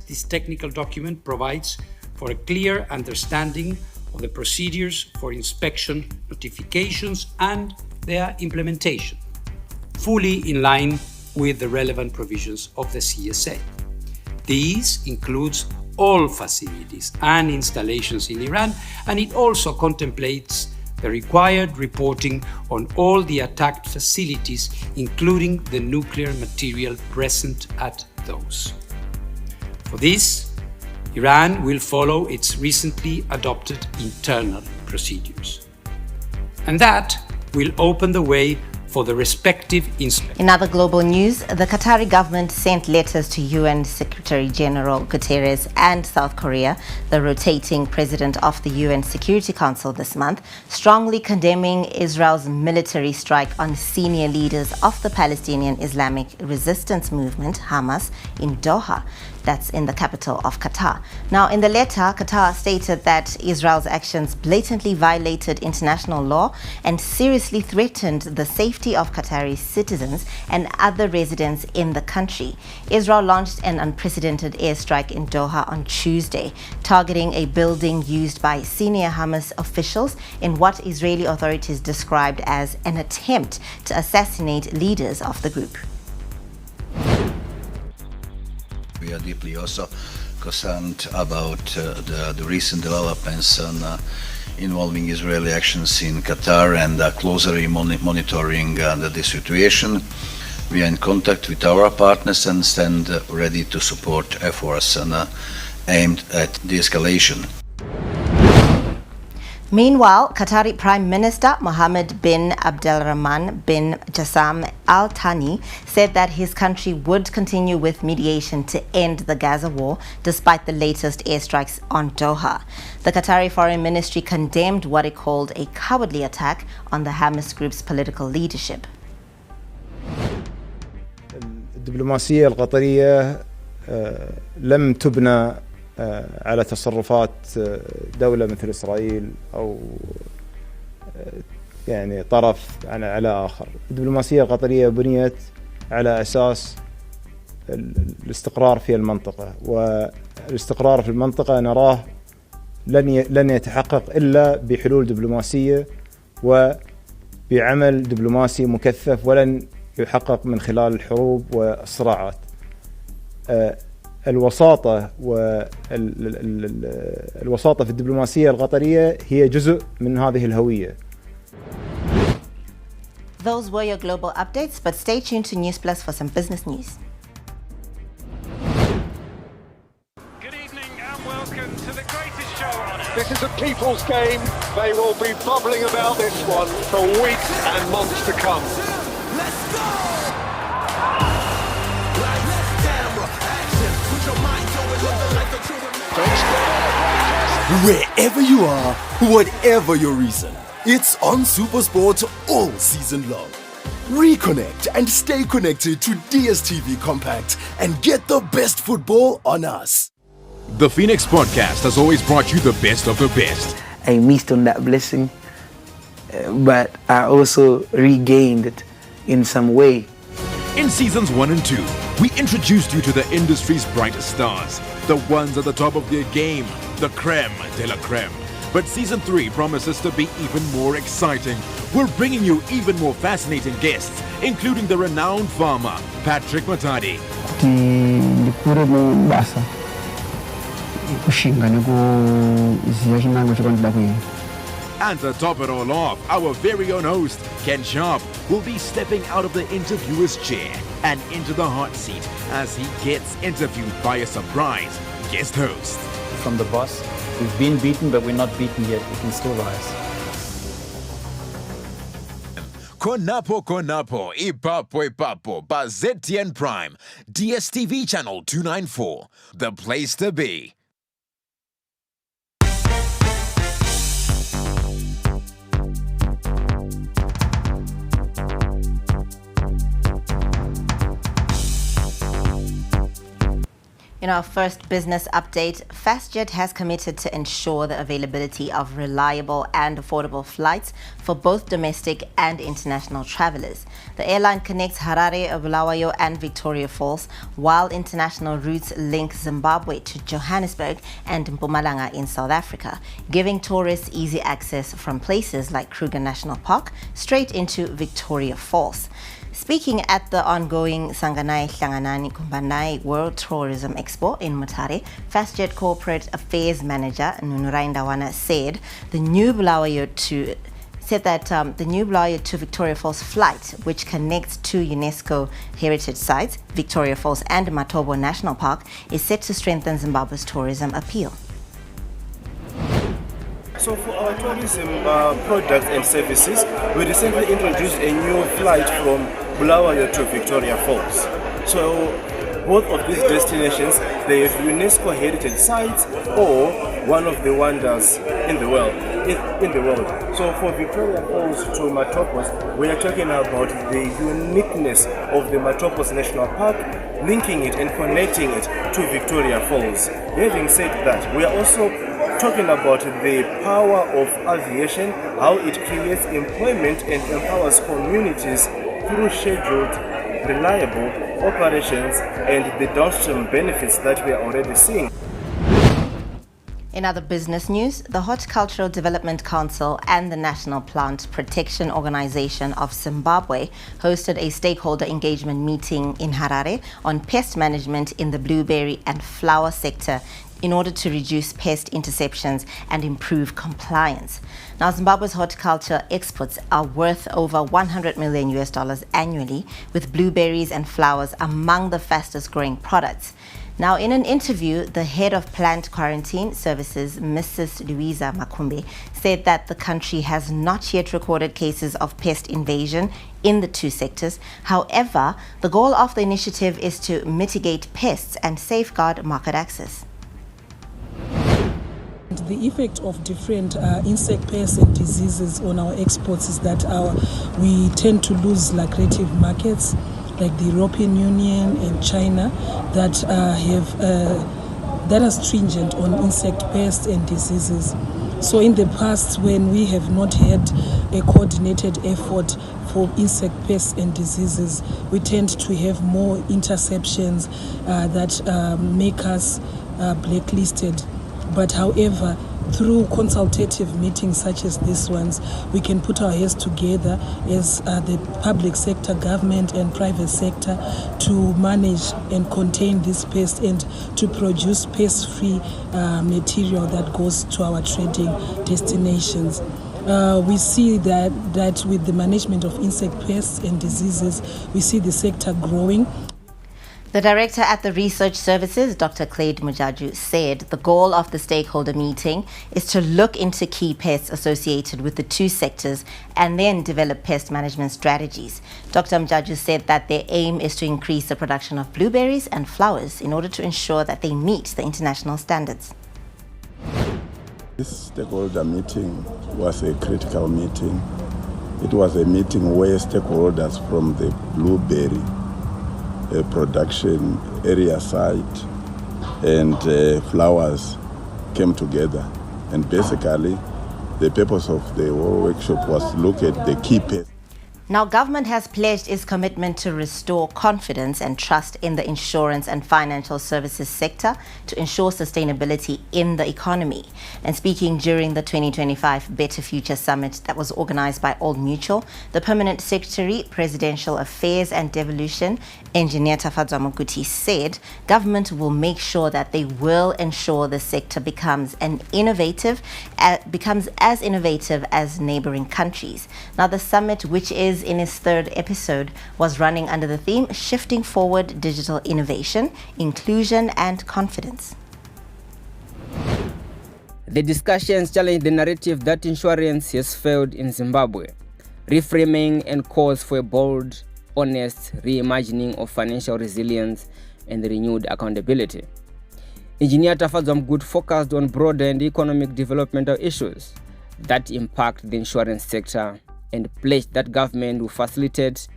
This technical document provides for a clear understanding of the procedures for inspection, notifications, and their implementation, fully in line with the relevant provisions of the CSA. This includes all facilities and installations in Iran, and it also contemplates the required reporting on all the attacked facilities, including the nuclear material present at those. For this, Iran will follow its recently adopted internal procedures. And that will open the way for the respective inspectors. In other global news, the Qatari government sent letters to UN Secretary General Guterres and South Korea, the rotating president of the UN Security Council this month, strongly condemning Israel's military strike on senior leaders of the Palestinian Islamic Resistance Movement, Hamas, in Doha. That's in the capital of Qatar. Now, in the letter, Qatar stated that Israel's actions blatantly violated international law and seriously threatened the safety of Qatari citizens and other residents in the country. Israel launched an unprecedented airstrike in Doha on Tuesday, targeting a building used by senior Hamas officials in what Israeli authorities described as an attempt to assassinate leaders of the group. We are deeply also concerned about the recent developments involving Israeli actions in Qatar and closely monitoring the situation. We are in contact with our partners and stand ready to support efforts aimed at de-escalation. Meanwhile, Qatari Prime Minister Mohammed bin Abdelrahman bin Jassam Al Thani said that his country would continue with mediation to end the Gaza war despite the latest airstrikes on Doha. The Qatari Foreign Ministry condemned what it called a cowardly attack on the Hamas group's political leadership. الدبلوماسية القطرية لم تبنى على تصرفات دولة مثل إسرائيل أو يعني طرف على آخر. الدبلوماسية القطرية بنيت على أساس الاستقرار في المنطقة، والاستقرار في المنطقة نراه لن يتحقق إلا بحلول دبلوماسية وبعمل دبلوماسي مكثف، ولن يحقق من خلال الحروب والصراعات. الوساطة والوساطة في الدبلوماسية القطرية هي جزء من هذه الهوية. Those were your global updates, but stay tuned to Newsplus for some business news. Good evening and welcome to the greatest show on earth. This is a people's game. They will be bubbling about this one for weeks and months to come. Let's go! Wherever you are, whatever your reason, it's on SuperSport all season long. Reconnect and stay connected to DSTV Compact and get the best football on us. The Phoenix Podcast has always brought you the best of the best. I missed on that blessing, but I also regained it in some way. In seasons 1 and 2, we introduced you to the industry's brightest stars, the ones at the top of their game, the creme de la creme. But season 3 promises to be even more exciting. We're bringing you even more fascinating guests, including the renowned farmer, Patrick Matadi. And to top it all off, our very own host, Ken Sharp, will be stepping out of the interviewer's chair and into the hot seat as he gets interviewed by a surprise guest host. From the boss, we've been beaten, but we're not beaten yet. We can still rise. Konapo, Ipapo, Bazetian Prime, DSTV Channel 294, the place to be. In our first business update, Fastjet has committed to ensure the availability of reliable and affordable flights for both domestic and international travelers. The airline connects Harare, Bulawayo and Victoria Falls, while international routes link Zimbabwe to Johannesburg and Mpumalanga in South Africa, giving tourists easy access from places like Kruger National Park straight into Victoria Falls. Speaking at the ongoing Sanganai Hlanganani Kumbanai World Tourism Expo in Mutare, Fastjet Corporate Affairs Manager Nunurai Ndawana said the new Bulawayo to Victoria Falls flight, which connects two UNESCO heritage sites, Victoria Falls and Matobo National Park, is set to strengthen Zimbabwe's tourism appeal. So for our tourism products and services, we recently introduced a new flight from Bulawayo to Victoria Falls. So both of these destinations, they have UNESCO heritage sites or one of the wonders in the world. So for Victoria Falls to Matopos, we are talking about the uniqueness of the Matopos National Park, linking it and connecting it to Victoria Falls. Having said that, we are also talking about the power of aviation, how it creates employment and empowers communities through scheduled, reliable operations and the downstream benefits that we are already seeing. In other business news, the Horticultural Development Council and the National Plant Protection Organization of Zimbabwe hosted a stakeholder engagement meeting in Harare on pest management in the blueberry and flower sector in order to reduce pest interceptions and improve compliance. Now, Zimbabwe's horticulture exports are worth over $100 million annually, with blueberries and flowers among the fastest growing products. Now, in an interview, the head of Plant Quarantine Services, Mrs. Louisa Makumbe, said that the country has not yet recorded cases of pest invasion in the two sectors. However, the goal of the initiative is to mitigate pests and safeguard market access. The effect of different insect pests and diseases on our exports is that we tend to lose lucrative markets like the European Union and China that are stringent on insect pests and diseases. So in the past, when we have not had a coordinated effort for insect pests and diseases, we tend to have more interceptions that make us blacklisted. But however, through consultative meetings such as these ones, we can put our heads together as the public sector, government and private sector to manage and contain this pest and to produce pest-free material that goes to our trading destinations. We see that with the management of insect pests and diseases, we see the sector growing. The director at the Research Services, Dr. Clade Mujaju, said the goal of the stakeholder meeting is to look into key pests associated with the two sectors and then develop pest management strategies. Dr. Mujaju said that their aim is to increase the production of blueberries and flowers in order to ensure that they meet the international standards. This stakeholder meeting was a critical meeting. It was a meeting where stakeholders from the blueberry production area site and flowers came together, and basically the purpose of the whole workshop was to look at the key pests. Now, government has pledged its commitment to restore confidence and trust in the insurance and financial services sector to ensure sustainability in the economy. And speaking during the 2025 Better Future Summit that was organized by Old Mutual, the Permanent Secretary, Presidential Affairs and Devolution, Engineer Tafadzwa Mokuti, said government will make sure that they will ensure the sector becomes as innovative as neighboring countries. Now, the summit, which is in its third episode, was running under the theme Shifting Forward Digital Innovation, Inclusion and Confidence. The discussions challenge the narrative that insurance has failed in Zimbabwe, reframing and calls for a bold, honest reimagining of financial resilience and renewed accountability. Engineer Tafadzwa Mokuti focused on broader and economic developmental issues that impact the insurance sector and pledged that government will facilitate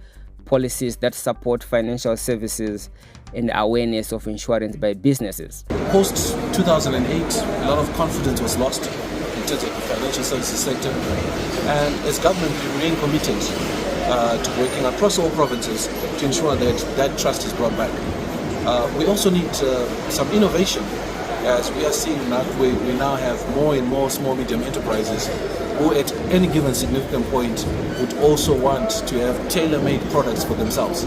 policies that support financial services and awareness of insurance by businesses. Post 2008, a lot of confidence was lost in terms of the financial services sector, and as government we remain committed to working across all provinces to ensure that that trust is brought back. We also need some innovation, as we are seeing that we now have more and more small medium enterprises who at any given significant point would also want to have tailor-made products for themselves.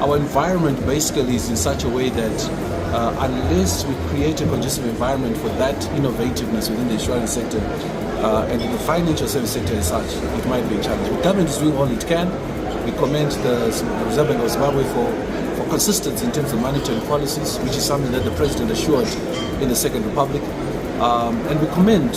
Our environment basically is in such a way that unless we create a conducive environment for that innovativeness within the insurance sector and in the financial service sector as such, it might be a challenge. The government is doing all it can. We commend the Reserve Bank of Zimbabwe for consistency in terms of monetary policies, which is something that the President assured in the Second Republic. And we commend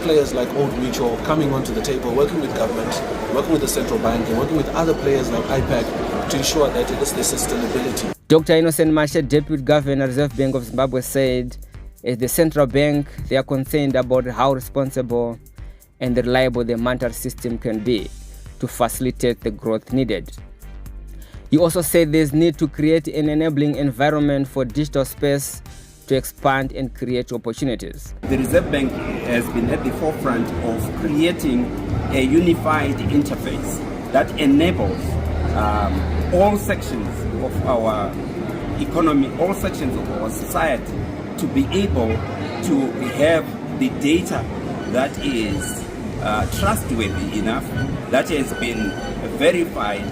players like Old Mutual coming onto the table, working with government, working with the central bank, and working with other players like IPAC to ensure that it is the sustainability. Dr. Innocent Mashe, Deputy Governor, Reserve Bank of Zimbabwe, said as the central bank, they are concerned about how responsible and reliable the monetary system can be to facilitate the growth needed. He also said there's need to create an enabling environment for digital space to expand and create opportunities. The Reserve Bank has been at the forefront of creating a unified interface that enables all sections of our economy, all sections of our society to be able to have the data that is trustworthy enough, that has been verified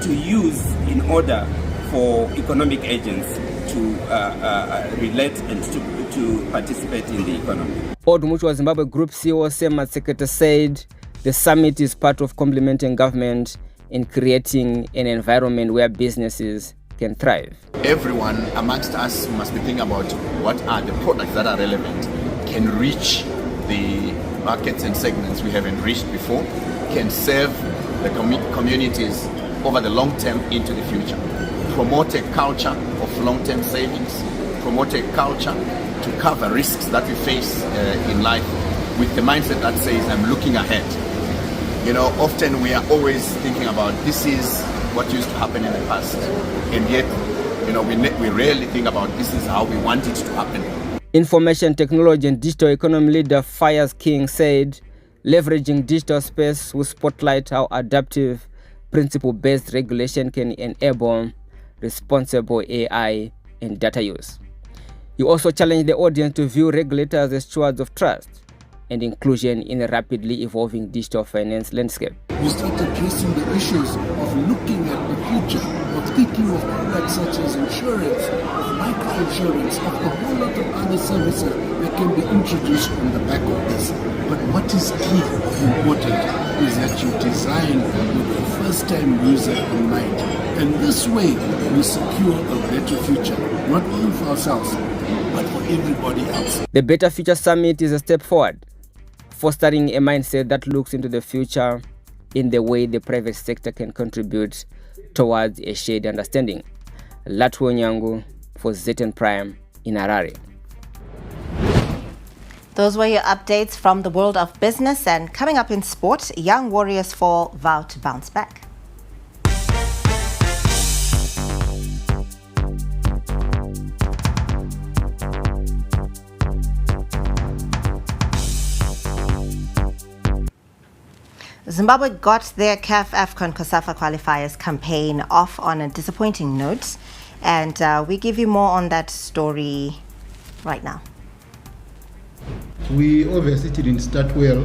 to use in order for economic agents to relate and to participate in the economy. Old Mutual Zimbabwe Group CEO Sema Sekete said the summit is part of complementing government in creating an environment where businesses can thrive. Everyone amongst us must be thinking about what are the products that are relevant, can reach the markets and segments we haven't reached before, can serve the communities over the long term into the future. Promote a culture of long-term savings, promote a culture to cover risks that we face in life with the mindset that says, I'm looking ahead. You know, often we are always thinking about this is what used to happen in the past, and yet, you know, we rarely think about this is how we want it to happen. Information technology and digital economy leader Fires King said leveraging digital space will spotlight how adaptive, principle-based regulation can enable responsible AI and data use. He also challenged the audience to view regulators as stewards of trust and inclusion in a rapidly evolving digital finance landscape. We start addressing the issues of looking at the future, of thinking of products such as insurance, of microinsurance, of a whole lot of other services that can be introduced on the back of this. But what is key or important is that you design with the first-time user in mind. And this way, we secure a better future, not only for ourselves, but for everybody else. The Better Future Summit is a step forward, fostering a mindset that looks into the future in the way the private sector can contribute towards a shared understanding. Latu Onyango for ZN Prime in Harare. Those were your updates from the world of business, and coming up in sport, young Warriors 4 vow to bounce back. Zimbabwe got their CAF AFCON COSAFA qualifiers campaign off on a disappointing note, and we give you more on that story right now. We obviously didn't start well,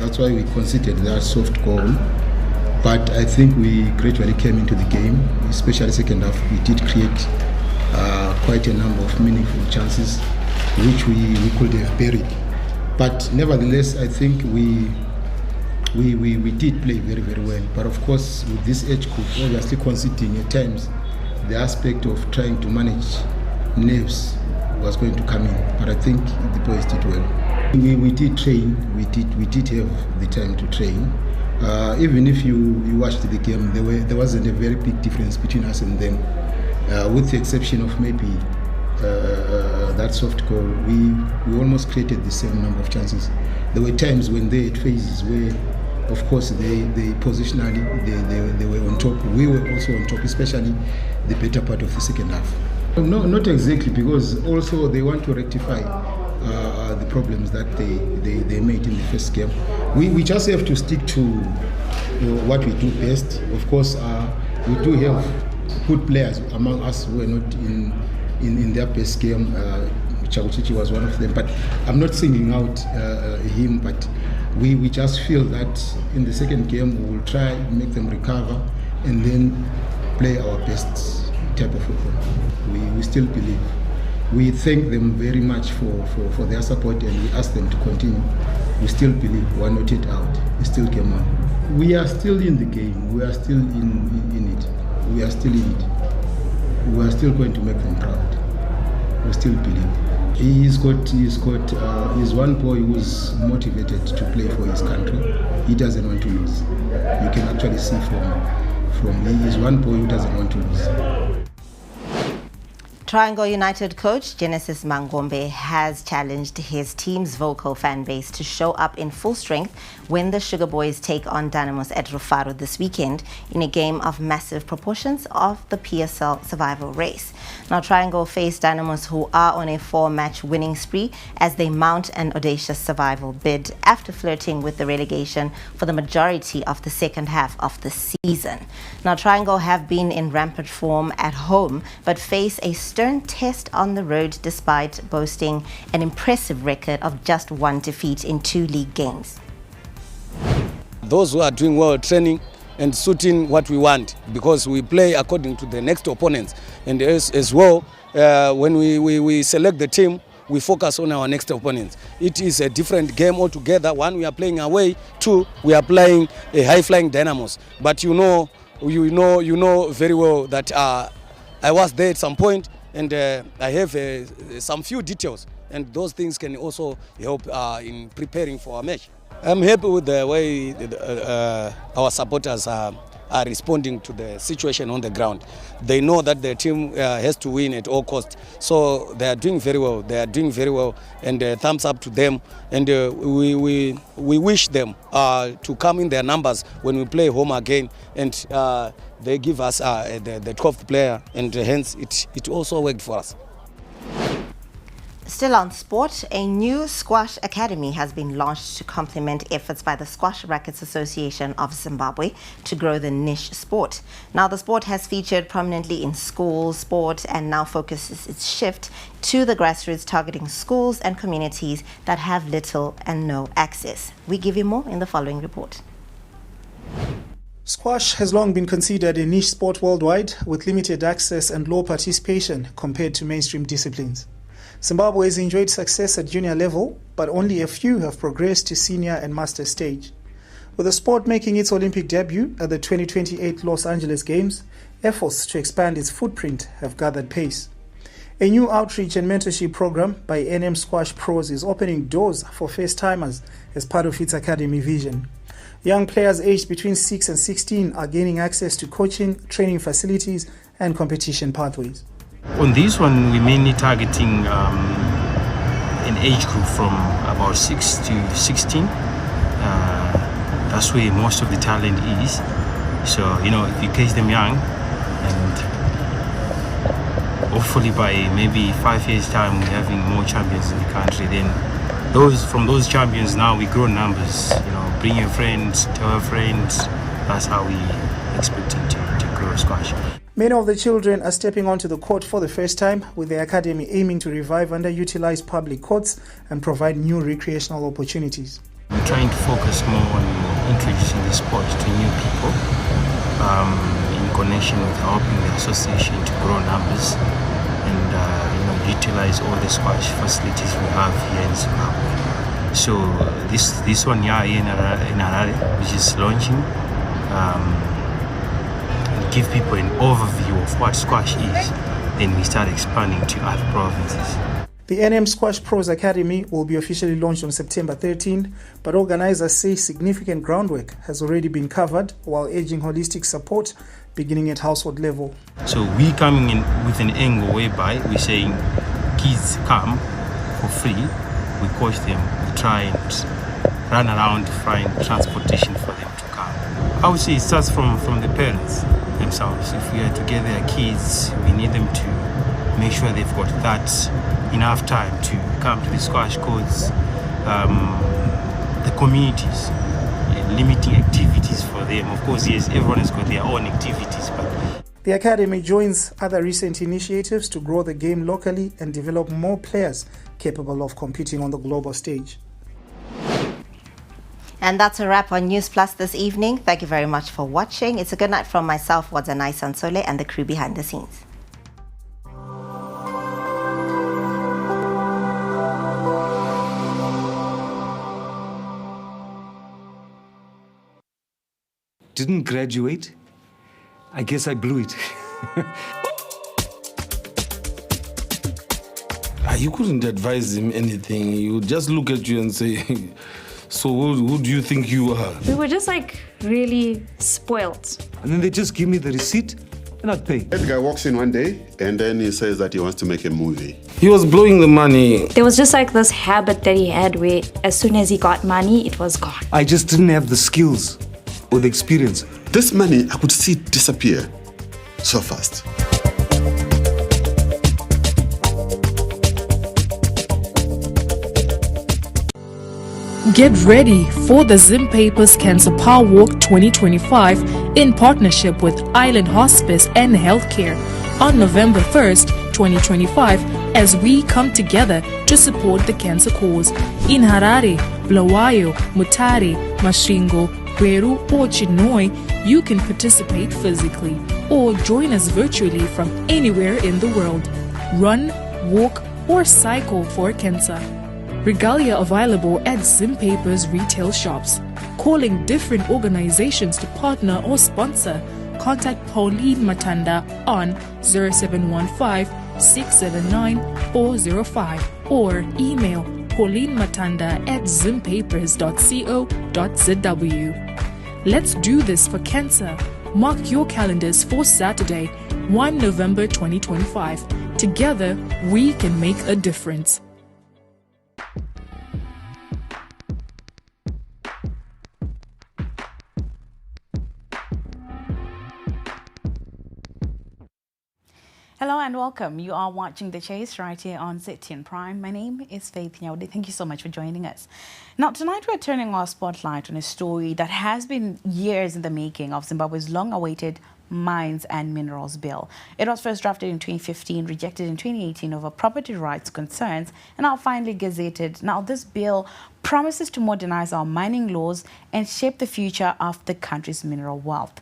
that's why we conceded that soft goal. But I think we gradually came into the game, especially second half. We did create quite a number of meaningful chances, which we could have buried. But nevertheless, I think we did play very, very well. But of course, with this age group, obviously conceding at times, the aspect of trying to manage nerves was going to come in. But I think the boys did well. We did train. We did have the time to train. Even if you watched the game, there wasn't a very big difference between us and them, with the exception of maybe that soft goal. We almost created the same number of chances. There were times when they had phases where, of course, they positionally they were on top. We were also on top, especially the better part of the second half. No, not exactly, because also they want to rectify the problems that they made in the first game. We just have to stick to what we do best. Of course, we do have good players among us who are not in their best game. Chakuchichi was one of them, but I'm not singling out him, but we just feel that in the second game we will try and make them recover and then play our best type of football. We still believe. We thank them very much for their support, and we ask them to continue. We still believe we're not yet out. We still came on. We are still in the game. We are still in it. We are still in it. We are still going to make them proud. We still believe. He's one boy who's motivated to play for his country. He doesn't want to lose. You can actually see from he is one boy who doesn't want to lose. Triangle United coach Genesis Mangombe has challenged his team's vocal fan base to show up in full strength when the Sugar Boys take on Dynamos at Rufaro this weekend in a game of massive proportions of the PSL survival race. Now, Triangle face Dynamos, who are on a 4-match winning spree as they mount an audacious survival bid after flirting with the relegation for the majority of the second half of the season. Now, Triangle have been in rampant form at home but face a stern test on the road despite boasting an impressive record of just one defeat in 2 league games. Those who are doing well training and suiting what we want, because we play according to the next opponents, and as well when we select the team, we focus on our next opponents. It is a different game altogether. One, we are playing away. Two, we are playing a high-flying Dynamos. But you know very well that I was there at some point, and I have some few details, and those things can also help in preparing for our match. I'm happy with the way our supporters are responding to the situation on the ground. They know that their team has to win at all costs, so they are doing very well. They are doing very well, and thumbs up to them. And we wish them to come in their numbers when we play home again, and they give us the 12th player, and hence it also worked for us. Still on sport, a new squash academy has been launched to complement efforts by the Squash Rackets Association of Zimbabwe to grow the niche sport. Now, the sport has featured prominently in school sport and now focuses its shift to the grassroots, targeting schools and communities that have little and no access. We give you more in the following report. Squash has long been considered a niche sport worldwide with limited access and low participation compared to mainstream disciplines. Zimbabwe has enjoyed success at junior level, but only a few have progressed to senior and master stage. With the sport making its Olympic debut at the 2028 Los Angeles Games, efforts to expand its footprint have gathered pace. A new outreach and mentorship program by NM Squash Pros is opening doors for first-timers as part of its academy vision. Young players aged between 6 and 16 are gaining access to coaching, training facilities, and competition pathways. On this one, we're mainly targeting an age group from about 6 to 16. That's where most of the talent is. So, if you catch them young, and hopefully by maybe 5 years' time, we're having more champions in the country, then from those champions now we grow numbers, bring your friends, tell your friends. That's how we expecting to grow squash. Many of the children are stepping onto the court for the first time, with the academy aiming to revive underutilized public courts and provide new recreational opportunities. We're trying to focus more on introducing the sport to new people in connection with helping the association to grow numbers and utilize all the squash facilities we have here in Zimbabwe. So this one here in Harare, which is launching, give people an overview of what squash is, then we start expanding to other provinces. The NM Squash Pros Academy will be officially launched on September 13, but organizers say significant groundwork has already been covered while urging holistic support beginning at household level. So we coming in with an angle whereby we're saying kids come for free, we coach them, we try and run around to find transportation for them to come. I would say it starts from the parents themselves. If we are to get their kids, we need them to make sure they've got that enough time to come to the squash courts, the communities, limiting activities for them. Of course, yes, everyone has got their own activities, but the academy joins other recent initiatives to grow the game locally and develop more players capable of competing on the global stage. And that's a wrap on Newsplus this evening. Thank you very much for watching. It's a good night from myself, Wadzanai Sansole, and the crew behind the scenes. Didn't graduate. I guess I blew it. You couldn't advise him anything. He would just look at you and say, so who do you think you are? We were just really spoiled. And then they just give me the receipt and I'd pay. That guy walks in one day and then he says that he wants to make a movie. He was blowing the money. There was just this habit that he had where as soon as he got money, it was gone. I just didn't have the skills or the experience. This money, I could see it disappear so fast. Get ready for the Zim Papers Cancer Power Walk 2025 in partnership with Island Hospice and Healthcare on November 1st, 2025, as we come together to support the cancer cause. In Harare, Bulawayo, Mutare, Masvingo, Gweru or Chinhoyi, you can participate physically or join us virtually from anywhere in the world. Run, walk or cycle for cancer. Regalia available at Zim Papers retail shops. Calling different organizations to partner or sponsor. Contact Pauline Matanda on 0715-679-405 or email paulinematanda@zimpapers.co.zw. Let's do this for cancer. Mark your calendars for Saturday, 1 November 2025. Together, we can make a difference. Hello and welcome. You are watching The Chase right here on ZTN Prime. My name is Faith Nyaude. Thank you so much for joining us. Now, tonight we're turning our spotlight on a story that has been years in the making of Zimbabwe's long-awaited Mines and Minerals Bill. It was first drafted in 2015, rejected in 2018 over property rights concerns, and now finally gazetted. Now, this bill promises to modernize our mining laws and shape the future of the country's mineral wealth.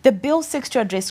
The bill seeks to address